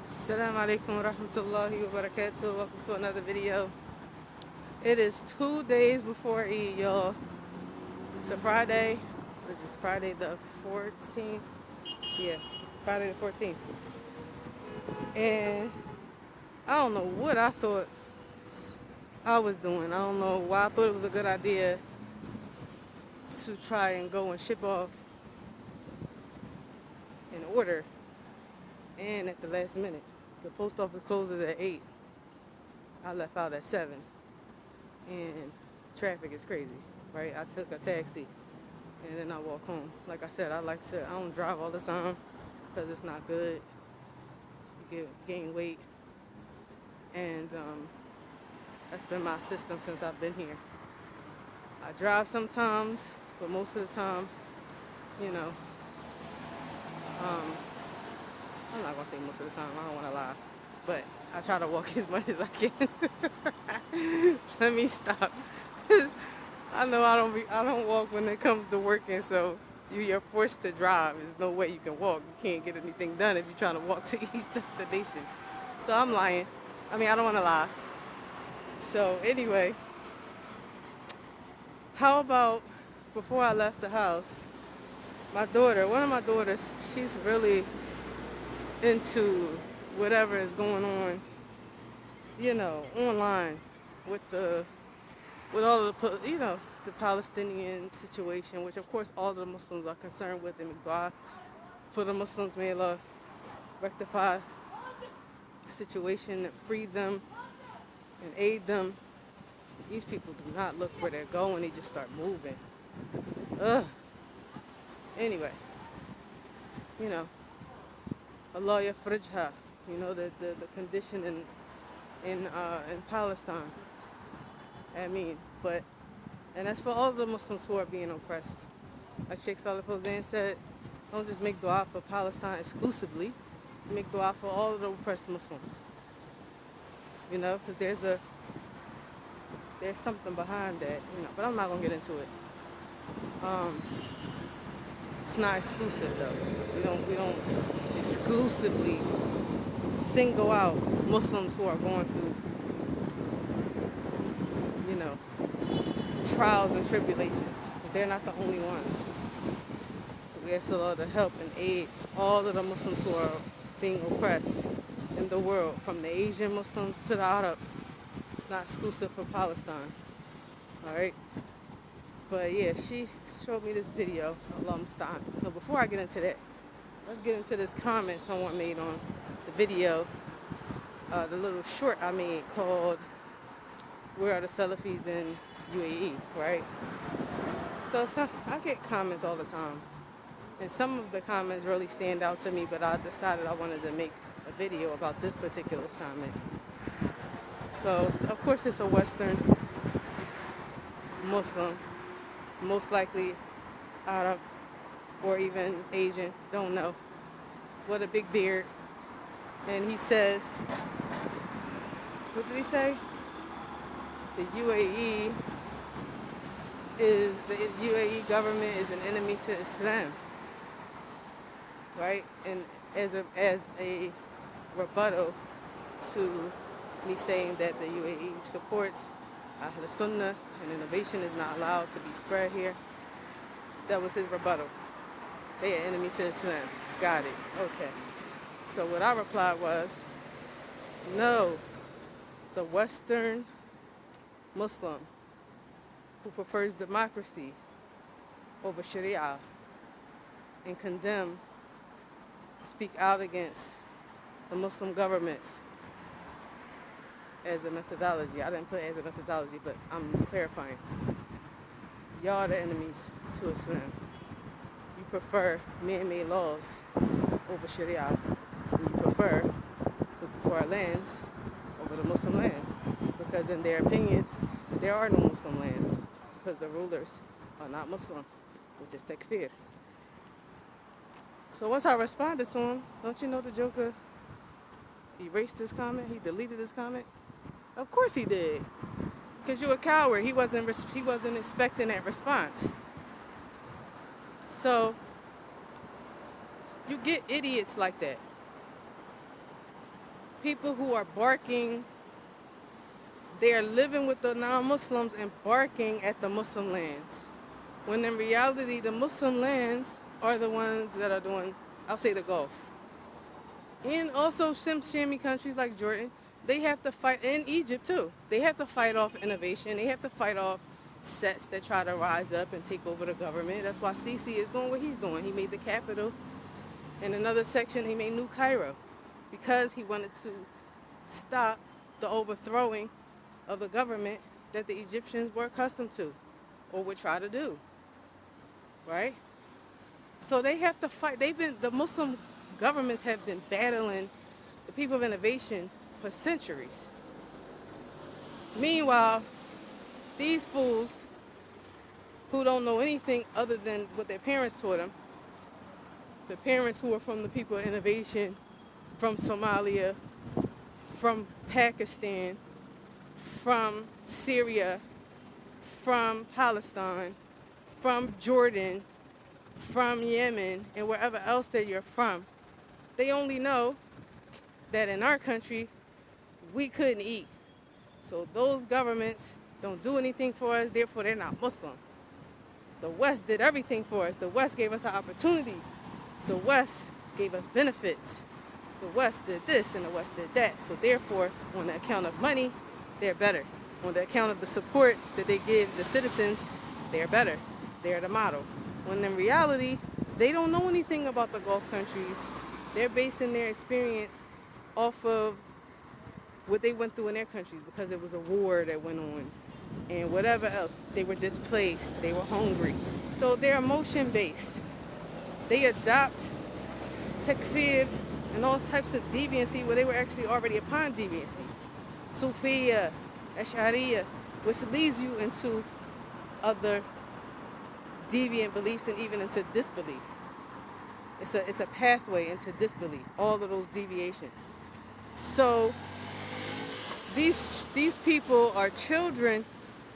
Assalamu alaikum wa rahmatullahi wa barakatuh. Welcome to another video. It is 2 days before Eid, y'all. It's a Friday. What is this? Friday the 14th? Yeah, Friday the 14th. And I don't know what I thought I was doing. I don't know why I thought it was a good idea to try and go and ship off an order. And at the last minute, the post office closes at 8. I left out at 7. And traffic is crazy, right? I took a taxi and then I walk home. Like I said, I don't drive all the time because it's not good. You gain weight. And that's been my system since I've been here. I drive sometimes, but most of the time, you know, I'm not gonna say most of the time, I don't wanna lie. But I try to walk as much as I can. Let me stop. I know I don't walk when it comes to working, so you're forced to drive. There's no way you can walk. You can't get anything done if you're trying to walk to each destination. So I'm lying. I don't want to lie. So anyway, how about before I left the house, one of my daughters, she's really into whatever is going on, online with all of the Palestinian situation, which of course all the Muslims are concerned with, and dua for the Muslims. May Allah rectify the situation, free them, and aid them. These people do not look where they're going; they just start moving. Ugh. Anyway, Allah yafrijha. The condition in Palestine. And that's for all the Muslims who are being oppressed. Like Sheikh Salih Fawzan said, don't just make dua for Palestine exclusively. Make dua for all of the oppressed Muslims. Because there's something behind that. But I'm not gonna get into it. It's not exclusive though. We don't exclusively single out Muslims who are going through, trials and tribulations. They're not the only ones. So we ask Allah to help and aid all of the Muslims who are being oppressed in the world, from the Asian Muslims to the Arab. It's not exclusive for Palestine. Alright? But yeah, she showed me this video. Allah Musta'an. So before I get into that, let's get into this comment someone made on the video, the little short I made called "Where Are the Salafis in UAE?" Right? So I get comments all the time, and some of the comments really stand out to me. But I decided I wanted to make a video about this particular comment. So of course it's a Western Muslim, most likely Arab or even Asian, don't know, with a big beard. And he says, what did he say? The UAE government is an enemy to Islam, right? And as a rebuttal to me saying that the UAE supports the Sunnah and innovation is not allowed to be spread here, that was his rebuttal. They are enemy to Islam. Got it. Okay. So what I replied was, no, the Western Muslim who prefers democracy over Sharia and condemn, speak out against the Muslim governments as a methodology. I didn't put it as a methodology, but I'm clarifying. Y'all are the enemies to Islam. You prefer man-made laws over Sharia. You prefer the Kufar lands over the Muslim lands, because in their opinion, there are no Muslim lands because the rulers are not Muslim, which is takfir. So once I responded to him, don't you know the Joker erased this comment? He deleted this comment. Of course he did, because you're a coward. He wasn't expecting that response. So you get idiots like that. people who are barking, they are living with the non-Muslims and barking at the Muslim lands. When in reality, the Muslim lands are the ones that are doing, I'll say, the Gulf. And also Shami countries like Jordan, they have to fight, and Egypt too. They have to fight off innovation. They have to fight off sets that try to rise up and take over the government. That's why Sisi is doing what he's doing. He made the capital. In another section, he made New Cairo because he wanted to stop the overthrowing of the government that the Egyptians were accustomed to or would try to do, right? So they have to fight. The Muslim governments have been battling the people of innovation for centuries. Meanwhile, these fools who don't know anything other than what their parents taught them, the parents who are from the people of innovation, from Somalia, from Pakistan, from Syria, from Palestine, from Jordan, from Yemen, and wherever else that you're from, they only know that in our country, we couldn't eat. So those governments don't do anything for us, therefore they're not Muslim. The West did everything for us. The West gave us an opportunity. The West gave us benefits. The West did this and the West did that. So therefore, on the account of money, they're better. On the account of the support that they give the citizens, they're better. They're the model. When in reality, they don't know anything about the Gulf countries. They're basing their experience off of what they went through in their countries because it was a war that went on and whatever else. They were displaced. They were hungry. So they're emotion-based. They adopt takfir and all types of deviancy where they were actually already upon deviancy. Sufiya, Ash'ariya, which leads you into other deviant beliefs and even into disbelief. It's a pathway into disbelief, all of those deviations. So these people are children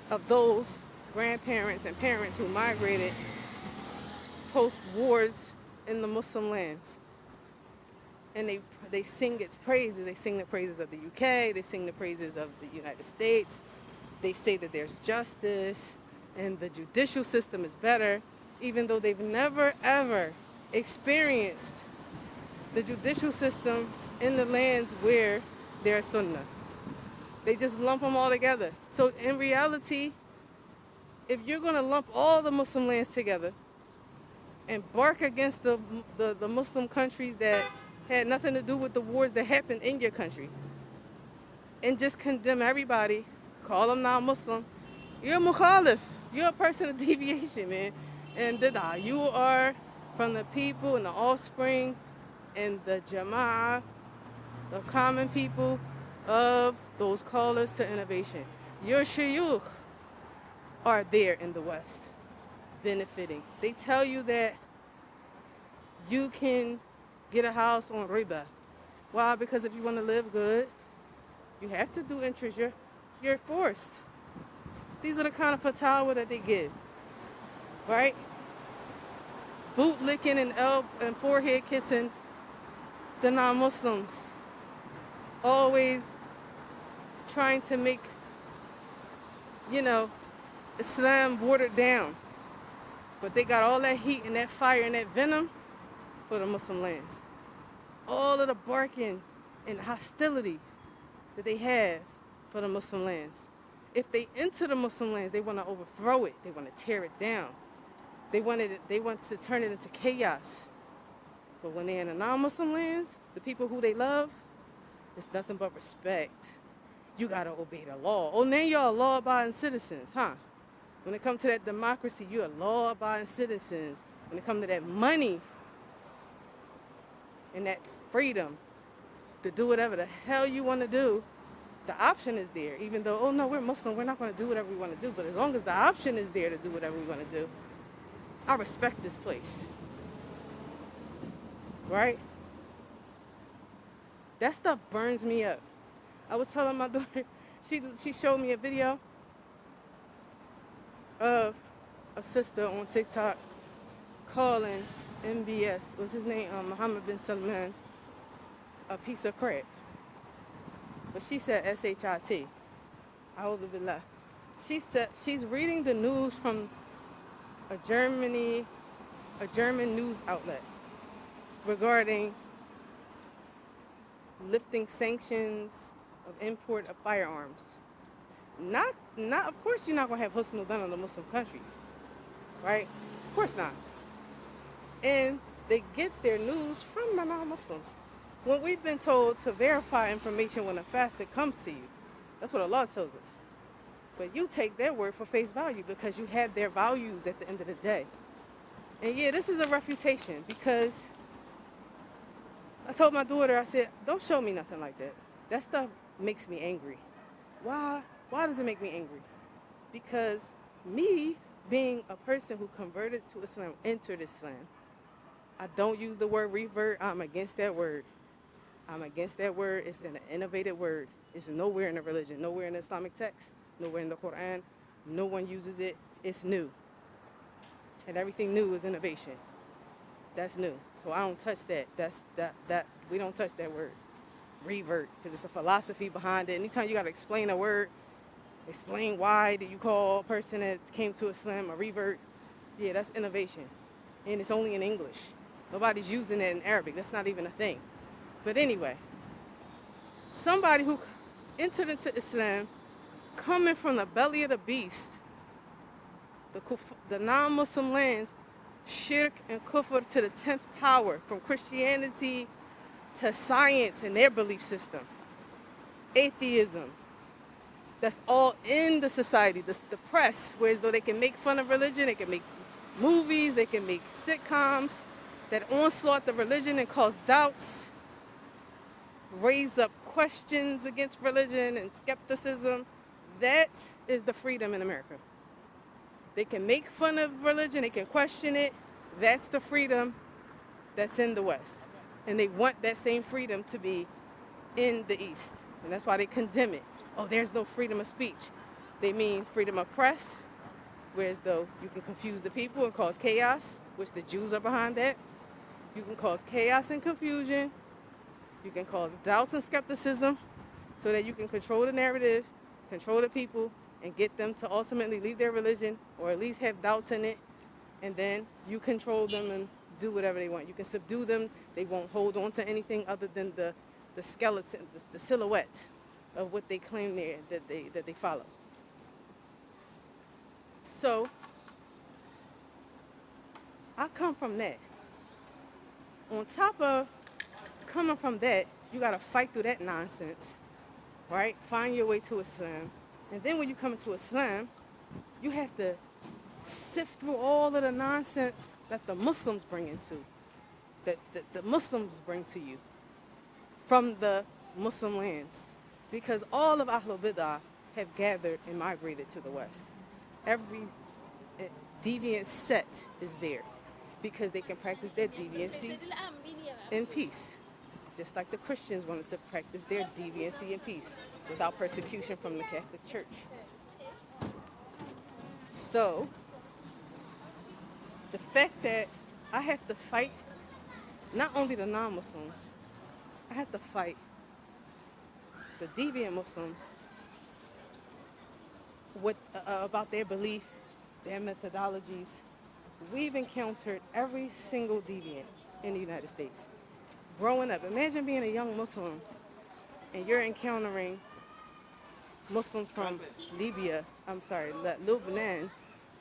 of those grandparents and parents who migrated post-wars in the Muslim lands. And they sing its praises. They sing the praises of the UK. They sing the praises of the United States. They say that there's justice and the judicial system is better, even though they've never, ever experienced the judicial system in the lands where there's Sunnah. They just lump them all together. So in reality, if you're going to lump all the Muslim lands together and bark against the Muslim countries that had nothing to do with the wars that happened in your country and just condemn everybody, call them non-Muslim, you're a mukhalif. You're a person of deviation, man. And you are from the people and the offspring and the jama'ah, the common people of those callers to innovation. Your shayukh are there in the West, benefiting. They tell you that you can get a house on riba. Why? Because if you want to live good, you have to do interest. You're forced. These are the kind of fatwa that they give, right? Boot licking and forehead kissing the non-Muslims. Always trying to make, Islam watered down. But they got all that heat and that fire and that venom for the Muslim lands. All of the barking and hostility that they have for the Muslim lands. If they enter the Muslim lands, they want to overthrow it. They want to tear it down. They want to turn it into chaos. But when they're in the non-Muslim lands, the people who they love, it's nothing but respect. You got to obey the law. Oh, now y'all law-abiding citizens, huh? When it comes to that democracy, you're law-abiding citizens. When it comes to that money and that freedom to do whatever the hell you want to do, the option is there. Even though, oh no, we're Muslim, we're not going to do whatever we want to do. But as long as the option is there to do whatever we want to do, I respect this place. Right? That stuff burns me up. I was telling my daughter, she showed me a video of a sister on TikTok calling MBS, what's his name, Mohammed bin Salman, a piece of crack. but she said S-H-I-T. A'udhu billah. She said she's reading the news from a German news outlet regarding lifting sanctions of import of firearms. Not. Of course, you're not gonna have husnul done in the Muslim countries, right? Of course not. And they get their news from the non-Muslims. When we've been told to verify information when a facet comes to you, that's what Allah tells us. But you take their word for face value because you have their values at the end of the day. And yeah, this is a refutation because I told my daughter, I said, don't show me nothing like that. That stuff makes me angry. Why? Why does it make me angry? Because me being a person who converted to Islam, entered Islam, I don't use the word revert. I'm against that word. I'm against that word. It's an innovative word. It's nowhere in the religion, nowhere in the Islamic text, nowhere in the Quran. No one uses it. It's new. And everything new is innovation. That's new. So I don't touch that. That we don't touch that word. Revert, because it's a philosophy behind it. Anytime you got to explain a word, explain why did you call a person that came to Islam a revert, yeah, that's innovation. And it's only in English. Nobody's using it in Arabic. That's not even a thing. But anyway, somebody who entered into Islam coming from the belly of the beast, the non-Muslim lands, shirk and kufr to the 10th power, from Christianity to science and their belief system, atheism, that's all in the society, the press, whereas though they can make fun of religion, they can make movies, they can make sitcoms that onslaught the religion and cause doubts, raise up questions against religion and skepticism. That is the freedom in America. They can make fun of religion, they can question it. That's the freedom that's in the West. And they want that same freedom to be in the East. And that's why they condemn it. Oh, there's no freedom of speech. They mean freedom of press, whereas though you can confuse the people and cause chaos, which the Jews are behind that. You can cause chaos and confusion. You can cause doubts and skepticism so that you can control the narrative, control the people, and get them to ultimately leave their religion or at least have doubts in it. And then you control them and do whatever they want. You can subdue them. They won't hold on to anything other than the skeleton, the silhouette of what they claim that they follow. So I come from that. On top of coming from that, you got to fight through that nonsense, right? Find your way to Islam. And then when you come into Islam, you have to sift through all of the nonsense that the Muslims bring into, that the Muslims bring to you from the Muslim lands. Because all of Ahlul Bidah have gathered and migrated to the West. Every deviant sect is there because they can practice their deviancy in peace. Just like the Christians wanted to practice their deviancy in peace without persecution from the Catholic Church. So, the fact that I have to fight not only the non-Muslims, I have to fight the deviant Muslims about their belief, their methodologies. We've encountered every single deviant in the United States. Growing up, imagine being a young Muslim and you're encountering Muslims from Lebanon,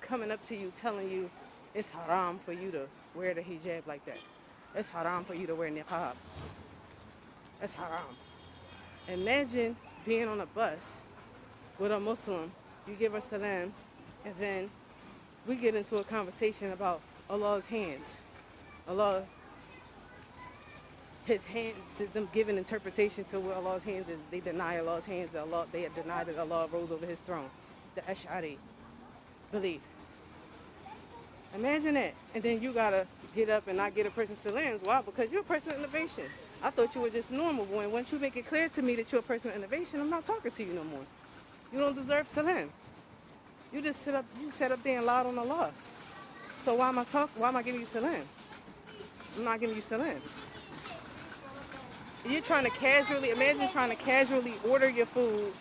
coming up to you telling you it's haram for you to wear the hijab like that. It's haram for you to wear niqab. It's haram. Imagine being on a bus with a Muslim, you give her salams, and then we get into a conversation about Allah's hands. Allah, His hand, them giving interpretation to what Allah's hands is. They deny Allah's hands, they had denied that Allah rose over His throne. The Ash'ari belief. Imagine that. And then you gotta get up and not get a person salams. Why? Because you're a person of innovation. I thought you were just normal. And once you make it clear to me that you're a person of innovation, I'm not talking to you no more. You don't deserve salam. You just sat up there and lied on Allah. So why am I giving you salam? I'm not giving you salam. you're trying to casually, imagine trying to casually order your food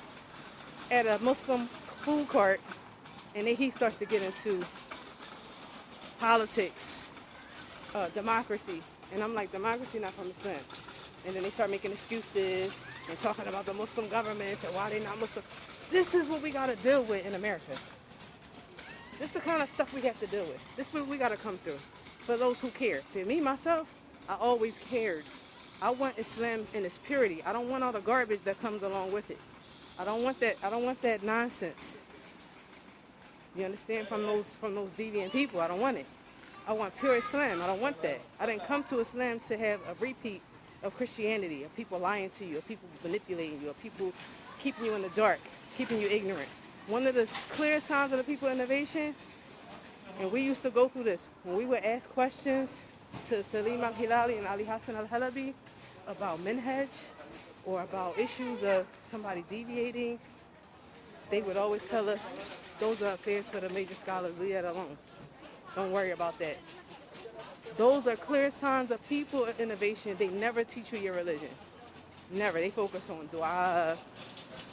at a Muslim food cart, and then he starts to get into politics, democracy. And I'm like, democracy not from Islam. And then they start making excuses and talking about the Muslim governments and why they not Muslim. This is what we got to deal with in America. This is the kind of stuff we have to deal with. This is what we got to come through. For those who care. For me, myself, I always cared. I want Islam in its purity. I don't want all the garbage that comes along with it. I don't want that. I don't want that nonsense. You understand? From those deviant people. I don't want it. I want pure Islam. I don't want that. I didn't come to Islam to have a repeat of Christianity, of people lying to you, of people manipulating you, of people keeping you in the dark, keeping you ignorant. One of the clear signs of the people innovation, and we used to go through this, when we would ask questions to Salim al-Hilali and Ali Hassan al-Halabi about minhaj or about issues of somebody deviating, they would always tell us, those are affairs for the major scholars, leave that alone. Don't worry about that. Those are clear signs of people of innovation. They never teach you your religion. Never. They focus on dua.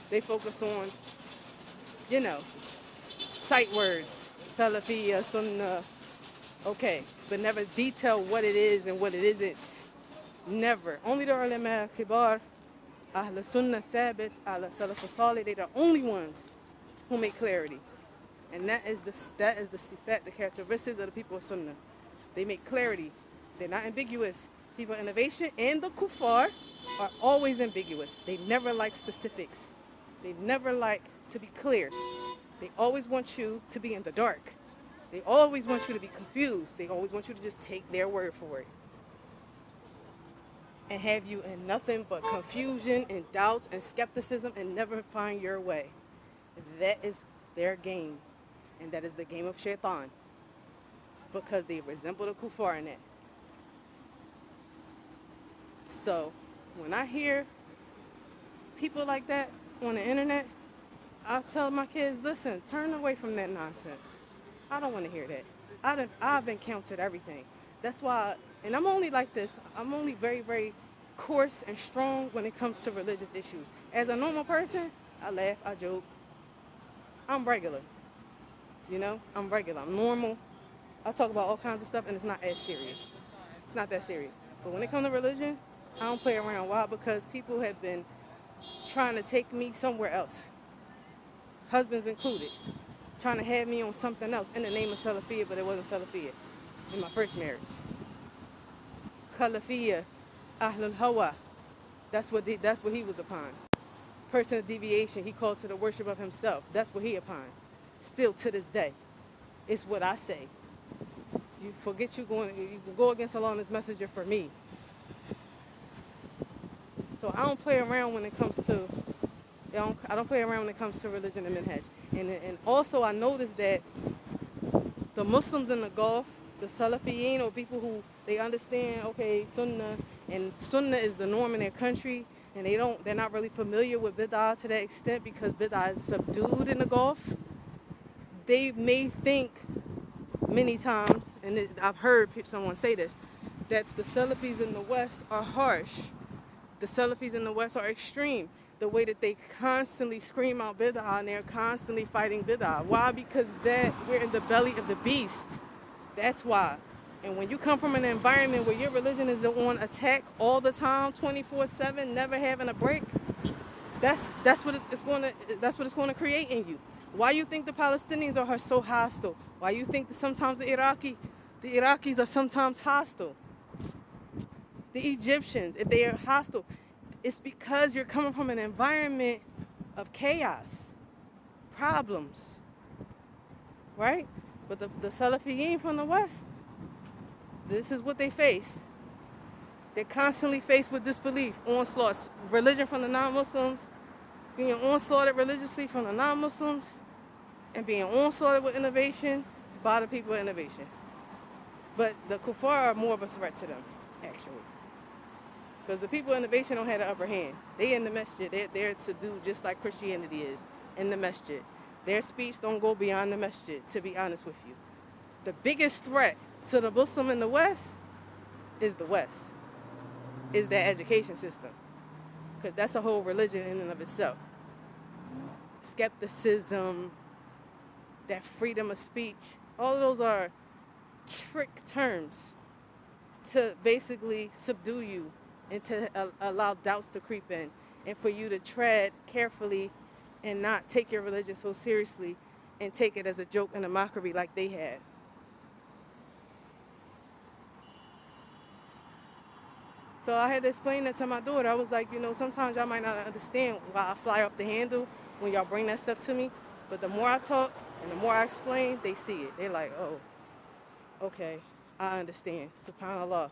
They focus on, sight words. Salafiyya, Sunnah. Okay. But never detail what it is and what it isn't. Never. Only the ulama kibar, Ahl Sunnah Thabit, Ahl Salaf Salih, they're the only ones who make clarity. And that is the sifat, the characteristics of the people of Sunnah. They make clarity. They're not ambiguous. People of innovation and the kuffar are always ambiguous. They never like specifics. They never like to be clear. They always want you to be in the dark. They always want you to be confused. They always want you to just take their word for it. And have you in nothing but confusion and doubts and skepticism and never find your way. That is their game. And that is the game of shaitan. Because they resemble the kuffar in that. So, when I hear people like that on the internet, I tell my kids, listen, turn away from that nonsense. I don't want to hear that. I've encountered everything. That's why, and I'm only like this, I'm only very, very coarse and strong when it comes to religious issues. As a normal person, I laugh, I joke. I'm regular. I'm regular. I'm normal. I talk about all kinds of stuff, and it's not as serious. It's not that serious. But when it comes to religion, I don't play around. Why? Because people have been trying to take me somewhere else. Husbands included. Trying to have me on something else in the name of Salafiyya, but it wasn't Salafiyya in my first marriage. Khalafiyya, Ahlul Hawa. That's what he was upon. Person of deviation, he called to the worship of himself. That's what he upon. Still to this day. It's what I say. You forget you go against Allah and His messenger for me. So I don't play around when it comes to I don't play around when it comes to religion and minhaj. And also I noticed that the Muslims in the Gulf, the Salafiyin, or people who they understand, okay, Sunnah, and Sunnah is the norm in their country, and they're not really familiar with bid'ah to that extent because bid'ah is subdued in the Gulf. They may think many times, and I've heard someone say this, that the Salafis in the West are harsh. The Salafis in the West are extreme. The way that they constantly scream out bid'ah and they're constantly fighting bid'ah. Why? Because we're in the belly of the beast. That's why. And when you come from an environment where your religion is on attack all the time, 24/7, never having a break, that's what it's going to create in you. Why you think the Palestinians are so hostile? Why you think that sometimes the Iraqis are sometimes hostile? The Egyptians, if they are hostile, it's because you're coming from an environment of chaos, problems, right? But the Salafiyin from the West, this is what they face. They're constantly faced with disbelief, onslaughts, religion from the non-Muslims, being onslaughted religiously from the non-Muslims, and being onslaughted with innovation by the people of innovation. But the kuffar are more of a threat to them, actually. Because the people of innovation don't have the upper hand. They in the masjid. They're subdued just like Christianity is in the masjid. Their speech don't go beyond the masjid, to be honest with you. The biggest threat to the Muslim in the West is the West, is their education system. because that's a whole religion in and of itself. Skepticism, that freedom of speech, all of those are trick terms to basically subdue you and to allow doubts to creep in and for you to tread carefully and not take your religion so seriously and take it as a joke and a mockery like they had. So I had to explain that to my daughter. I was like, sometimes y'all might not understand why I fly off the handle when y'all bring that stuff to me. But the more I talk and the more I explain, they see it. They're like, oh, okay, I understand. SubhanAllah.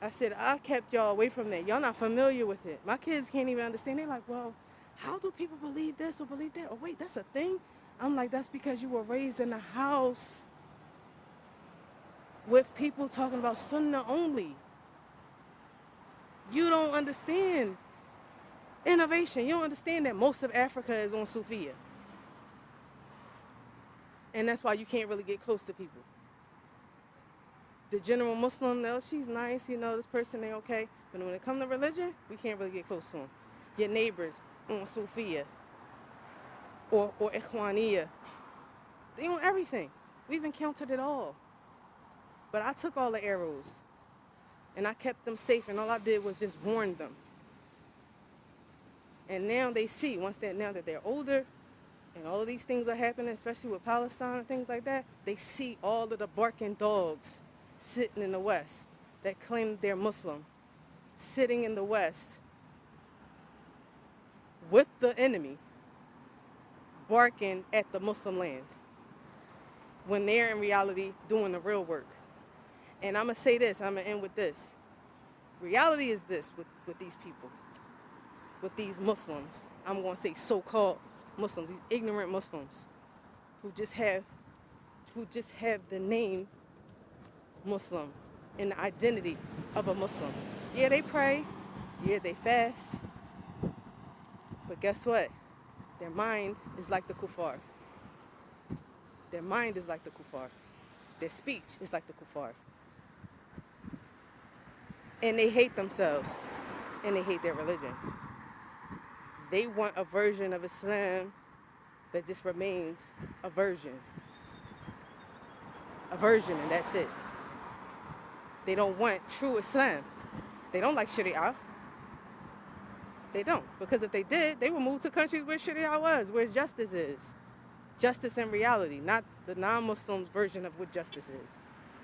I said, I kept y'all away from that. Y'all not familiar with it. My kids can't even understand. They're like, well, how do people believe this or believe that? Oh, wait, that's a thing? I'm like, that's because you were raised in a house with people talking about Sunnah only. You don't understand innovation. You don't understand that most of Africa is on Sufiya. And that's why you can't really get close to people. The general Muslim, no, she's nice, this person, they okay. But when it comes to religion, we can't really get close to them. Your neighbors on Sufiya or Ikhwaniyya, they on everything. We've encountered it all. But I took all the arrows and I kept them safe, and all I did was just warn them. And now they see, now that they're older and all of these things are happening, especially with Palestine and things like that, they see all of the barking dogs sitting in the West that claim they're Muslim, sitting in the West with the enemy, barking at the Muslim lands when they're in reality doing the real work. And I'm going to say this, I'm going to end with this. Reality is this with these people, with these Muslims. I'm going to say so-called Muslims, these ignorant Muslims who just have the name Muslim and the identity of a Muslim. Yeah, they pray. Yeah, they fast. But guess what? Their mind is like the kuffar. Their mind is like the kuffar. Their speech is like the kuffar. And they hate themselves. And they hate their religion. They want a version of Islam that just remains a version. A version, and that's it. They don't want true Islam. They don't like Sharia. They don't. Because if they did, they would move to countries where Sharia was, where justice is. Justice in reality, not the non-Muslims version of what justice is,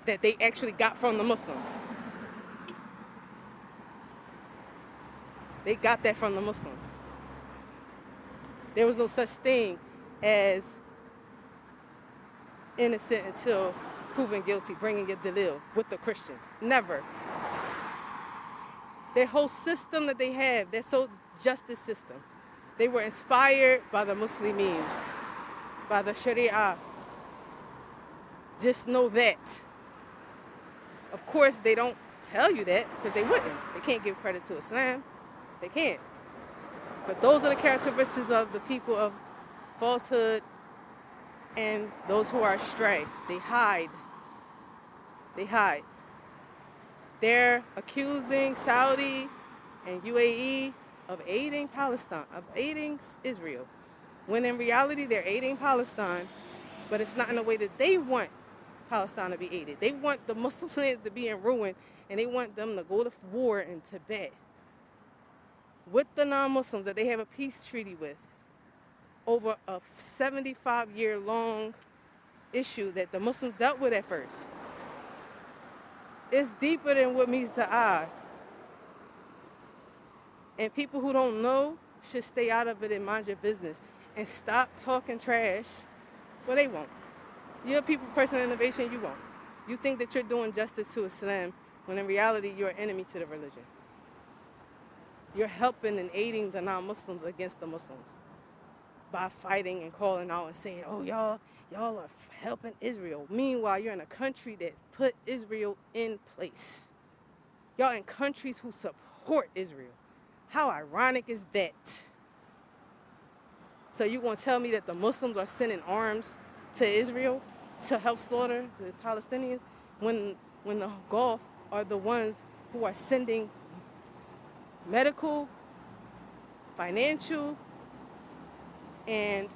that they actually got from the Muslims. They got that from the Muslims. There was no such thing as innocent until proven guilty, bringing a dalil with the Christians. Never. Their whole system that they have, their whole justice system, they were inspired by the Muslimin, by the Sharia. Just know that. Of course, they don't tell you that because they wouldn't. They can't give credit to Islam. They can't. But those are the characteristics of the people of falsehood and those who are astray. They hide. They hide. They're accusing Saudi and UAE of aiding Palestine, of aiding Israel, when in reality they're aiding Palestine, but it's not in a way that they want Palestine to be aided. They want the Muslim lands to be in ruin, and they want them to go to war in Tibet with the non-Muslims that they have a peace treaty with over a 75-year-long issue that the Muslims dealt with at first. It's deeper than what meets the eye. And people who don't know should stay out of it and mind your business and stop talking trash. Well, they won't. You're a people, person, innovation, you won't. You think that you're doing justice to Islam when in reality you're an enemy to the religion. You're helping and aiding the non-Muslims against the Muslims by fighting and calling out and saying, oh, y'all are helping Israel. Meanwhile, you're in a country that put Israel in place. Y'all in countries who support Israel. How ironic is that? So you going to tell me that the Muslims are sending arms to Israel to help slaughter the Palestinians when the Gulf are the ones who are sending medical financial and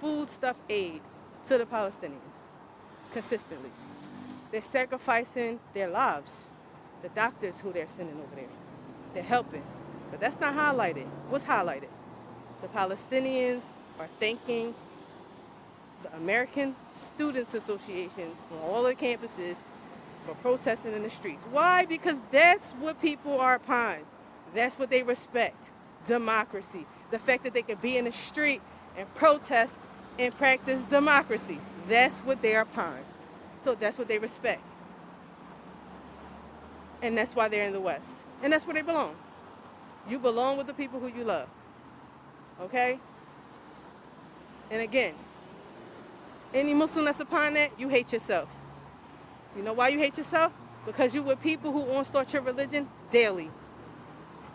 foodstuff aid to the Palestinians consistently. They're sacrificing their lives. The doctors who they're sending over there, they're helping. But that's not highlighted. What's highlighted? The Palestinians are thanking the American Students Association on all the campuses for protesting in the streets. Why? Because that's what people are upon. That's what they respect. Democracy. The fact that they can be in the street and protest and practice democracy. That's what they're upon. So that's what they respect. And that's why they're in the West. And that's where they belong. You belong with the people who you love. Okay? And again, any Muslim that's upon that, you hate yourself. You know why you hate yourself? Because you with people who onslaught your religion daily.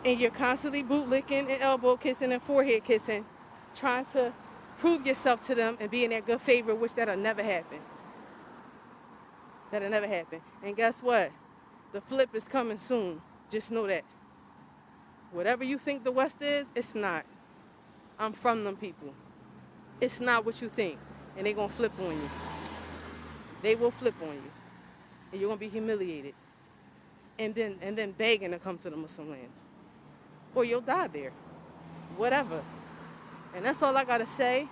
And you're constantly bootlicking and elbow kissing and forehead kissing, trying to prove yourself to them and be in their good favor, which that'll never happen. That'll never happen. And guess what? The flip is coming soon. Just know that. Whatever you think the West is, it's not. I'm from them people. It's not what you think. And they're going to flip on you. They will flip on you. And you're going to be humiliated. And then begging to come to the Muslim lands. Or you'll die there. Whatever. And that's all I got to say.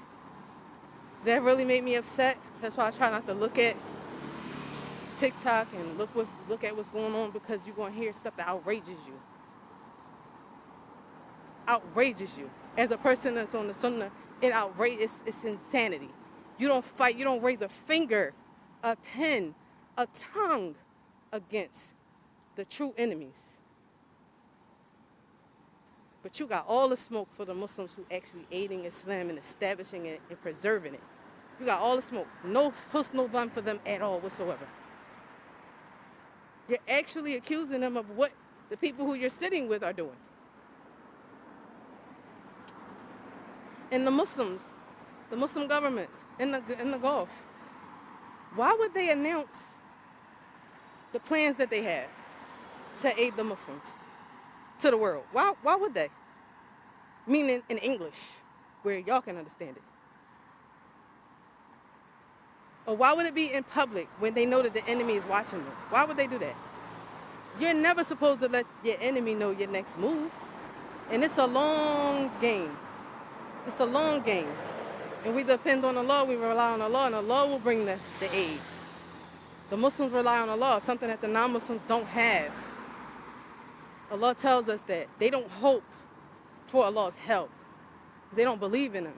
That really made me upset. That's why I try not to look at TikTok and look at what's going on, because you're going to hear stuff that outrages you. Outrages you. As a person that's on the Sunnah, it's insanity. You don't fight, you don't raise a finger, a pen, a tongue against the true enemies. But you got all the smoke for the Muslims who actually aiding Islam and establishing it and preserving it. You got all the smoke. No husn dhan for them at all whatsoever. You're actually accusing them of what the people who you're sitting with are doing. And the Muslims, the Muslim governments in the Gulf, why would they announce the plans that they have to aid the Muslims to the world? Why would they? Meaning in English, where y'all can understand it. Or why would it be in public when they know that the enemy is watching them? Why would they do that? You're never supposed to let your enemy know your next move. And it's a long game. It's a long game. And we depend on Allah, we rely on Allah, and Allah will bring the aid. The Muslims rely on Allah, something that the non-Muslims don't have. Allah tells us that they don't hope for Allah's help, because they don't believe in Him.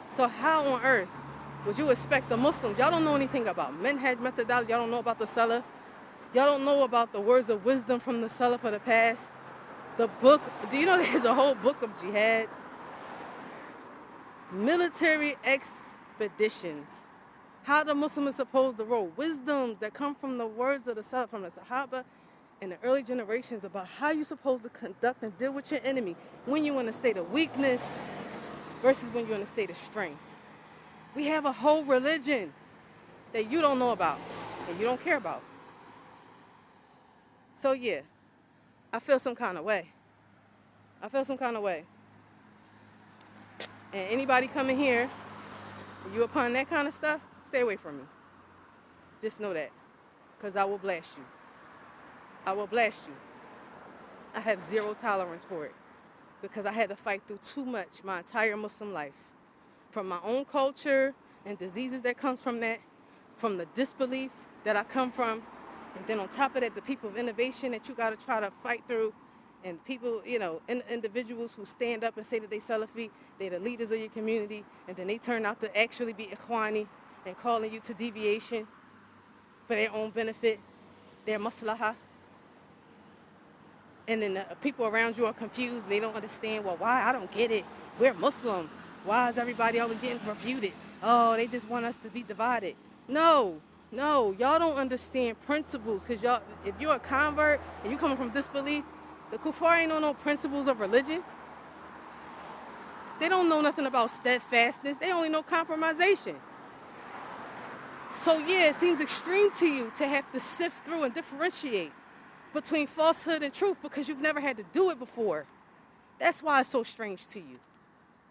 So how on earth would you expect the Muslims? Y'all don't know anything about manhaj methodology. Y'all don't know about the Salaf. Y'all don't know about the words of wisdom from the Salaf of the past. The book, do you know there's a whole book of jihad? Military expeditions. How the Muslim is supposed to roll. Wisdoms that come from the words of the Salaf, from the Sahaba and the early generations, about how you're supposed to conduct and deal with your enemy when you're in a state of weakness versus when you're in a state of strength. We have a whole religion that you don't know about and you don't care about. So yeah, I feel some kind of way. And anybody coming here, if you upon that kind of stuff, stay away from me. Just know that, because I will blast you. I will blast you. I have zero tolerance for it, because I had to fight through too much my entire Muslim life. From my own culture and diseases that comes from that, from the disbelief that I come from, and then on top of that, the people of innovation that you got to try to fight through, and people, individuals who stand up and say that they Salafi, they're the leaders of your community, and then they turn out to actually be Ikhwani and calling you to deviation for their own benefit, their maslahah. And then the people around you are confused, and they don't understand, well, why? I don't get it. We're Muslim. Why is everybody always getting refuted? Oh, they just want us to be divided. No, y'all don't understand principles, because y'all, if you're a convert and you coming from disbelief, the kuffar ain't know no principles of religion. They don't know nothing about steadfastness. They only know compromisation. So yeah, it seems extreme to you to have to sift through and differentiate between falsehood and truth, because you've never had to do it before. That's why it's so strange to you.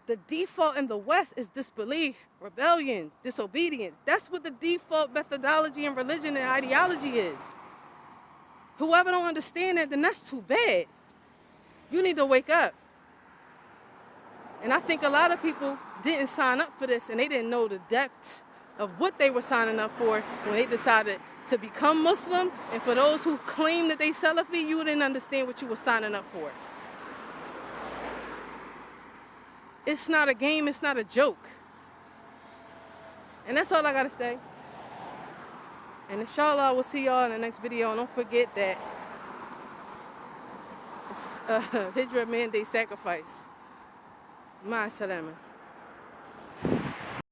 The default in the West is disbelief, rebellion, disobedience. That's what the default methodology in religion and ideology is. Whoever don't understand that, then that's too bad. You need to wake up. And I think a lot of people didn't sign up for this, and they didn't know the depth of what they were signing up for when they decided to become Muslim. And for those who claim that they Salafi, you didn't understand what you were signing up for. It's not a game, it's not a joke. And that's all I gotta say. And inshallah, we'll see y'all in the next video. And don't forget that it's Hijrah mandate sacrifice. Ma salama.